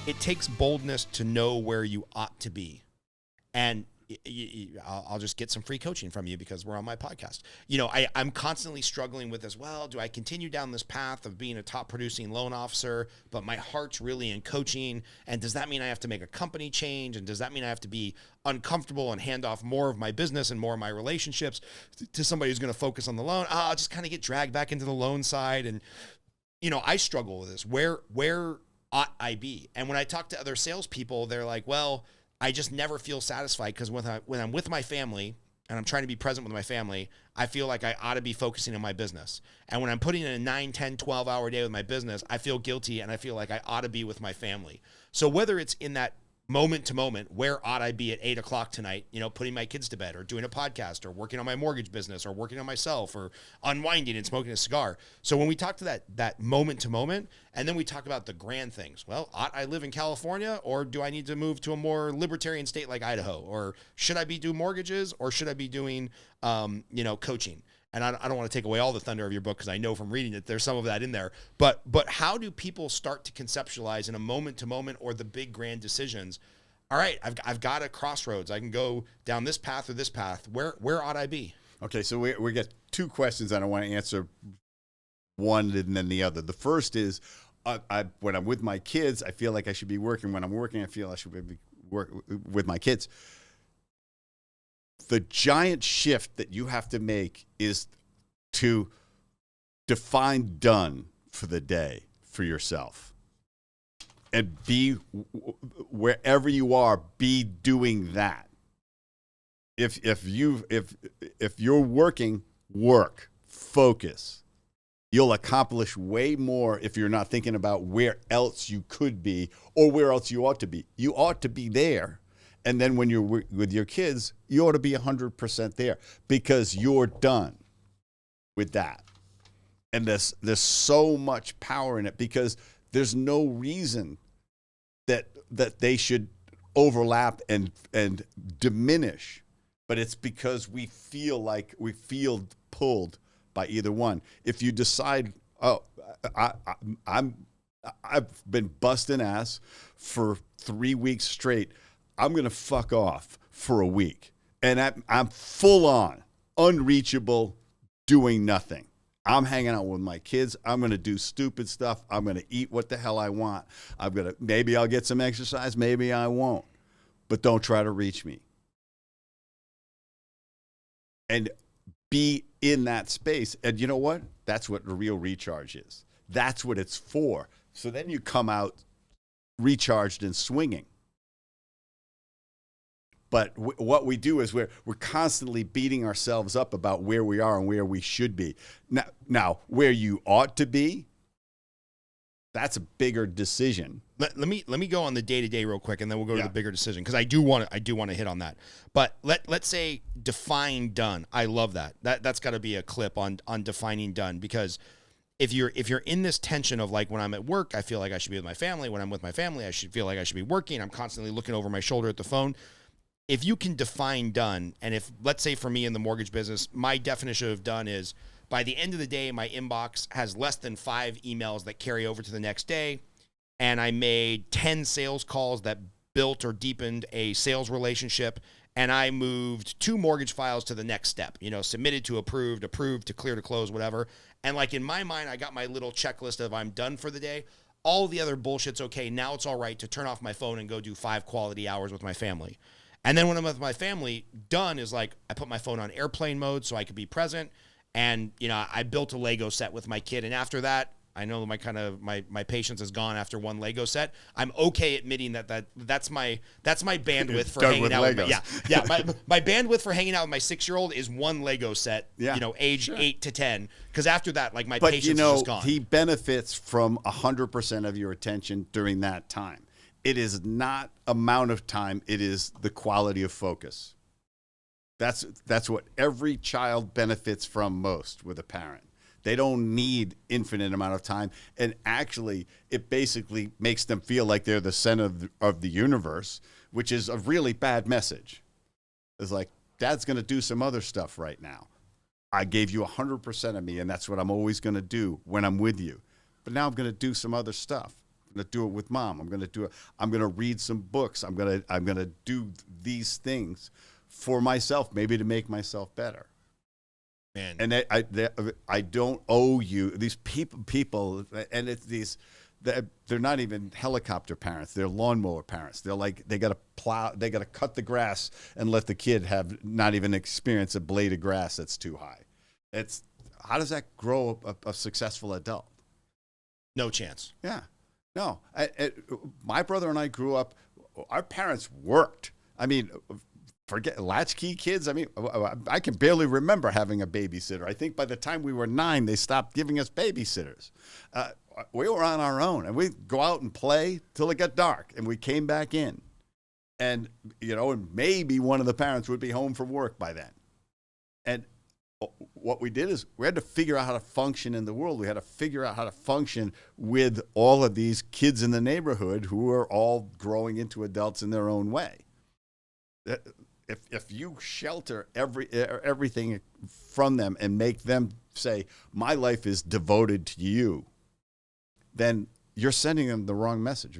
it takes boldness to know where you ought to be. And I'll just get some free coaching from you because we're on my podcast. You know, I'm constantly struggling with this. Well, do I continue down this path of being a top producing loan officer, but my heart's really in coaching? And does that mean I have to make a company change? And does that mean I have to be uncomfortable and hand off more of my business and more of my relationships to somebody who's going to focus on the loan? I'll just kind of get dragged back into the loan side. And, you know, I struggle with this. Where ought I be? And when I talk to other salespeople, they're like, well, I just never feel satisfied because when I'm with my family and I'm trying to be present with my family, I feel like I ought to be focusing on my business. And when I'm putting in a 9, 10, 12-hour day with my business, I feel guilty and I feel like I ought to be with my family. So whether it's in that moment to moment, where ought I be at 8 o'clock tonight, you know, putting my kids to bed or doing a podcast or working on my mortgage business or working on myself or unwinding and smoking a cigar. So when we talk to that moment to moment, and then we talk about the grand things, well, ought I live in California or do I need to move to a more libertarian state like Idaho? Or should I be doing mortgages or should I be doing, coaching? And I don't want to take away all the thunder of your book because I know from reading it, there's some of that in there. But how do people start to conceptualize in a moment to moment or the big grand decisions? All right, I've got a crossroads. I can go down this path or this path. Where ought I be? Okay, so we get two questions and I want to answer one and then the other. The first is, when I'm with my kids, I feel like I should be working. When I'm working, I feel I should be with my kids. The giant shift that you have to make is to define done for the day for yourself. And be, wherever you are, be doing that. If you're working, work, focus. You'll accomplish way more if you're not thinking about where else you could be or where else you ought to be. You ought to be there. And then when you're with your kids, you ought to be 100% there because you're done with that. And there's so much power in it because there's no reason that they should overlap and diminish. But it's because we feel pulled by either one. If you decide, I've been busting ass for 3 weeks straight, I'm going to fuck off for a week. And I'm full on, unreachable, doing nothing. I'm hanging out with my kids. I'm going to do stupid stuff. I'm going to eat what the hell I want. Maybe I'll get some exercise. Maybe I won't. But don't try to reach me. And be in that space. And you know what? That's what the real recharge is. That's what it's for. So then you come out recharged and swinging. But what we do is we're constantly beating ourselves up about where we are and where we should be. Now where you ought to be, that's a bigger decision. Let me go on the day-to-day real quick, and then we'll go to the bigger decision because I do want to hit on that. But let's say define done. I love that. That's got to be a clip on defining done because if you're in this tension of like when I'm at work, I feel like I should be with my family. When I'm with my family, I should feel like I should be working. I'm constantly looking over my shoulder at the phone. If you can define done, and if, let's say for me in the mortgage business, my definition of done is by the end of the day, my inbox has less than 5 emails that carry over to the next day, and I made 10 sales calls that built or deepened a sales relationship, and I moved 2 mortgage files to the next step, submitted to approved to clear to close, whatever. And like in my mind, I got my little checklist of I'm done for the day. All the other bullshit's okay. Now it's all right to turn off my phone and go do 5 quality hours with my family. And then when I'm with my family, done is like I put my phone on airplane mode so I could be present. And, I built a Lego set with my kid. And after that, I know my patience is gone after one Lego set. I'm okay admitting that's my bandwidth for hanging out with my bandwidth for hanging out with my 6-year-old is one Lego set, age 8 to 10. Because after that, like my patience is just gone. He benefits from 100% of your attention during that time. It is not amount of time. It is the quality of focus. That's what every child benefits from most with a parent. They don't need infinite amount of time. And actually, it basically makes them feel like they're the center of the universe, which is a really bad message. It's like, Dad's going to do some other stuff right now. I gave you 100% of me, and that's what I'm always going to do when I'm with you. But now I'm going to do some other stuff. to do it with mom. I'm going to do it. I'm going to read some books. I'm going to do these things for myself, maybe to make myself better. Man. And I don't owe you these people, and it's these. They're not even helicopter parents. They're lawnmower parents. They're like, they got to plow, they got to cut the grass and let the kid have not even experience a blade of grass that's too high. How does that grow a successful adult? No chance. Yeah. No. My brother and I grew up, our parents worked. I mean, forget latchkey kids. I mean, I can barely remember having a babysitter. I think by the time we were 9, they stopped giving us babysitters. We were on our own, and we'd go out and play till it got dark, and we came back in. And, and maybe one of the parents would be home from work by then. And what we did is we had to figure out how to function in the world. We had to figure out how to function with all of these kids in the neighborhood who are all growing into adults in their own way. If you shelter everything from them and make them say, my life is devoted to you, then you're sending them the wrong message.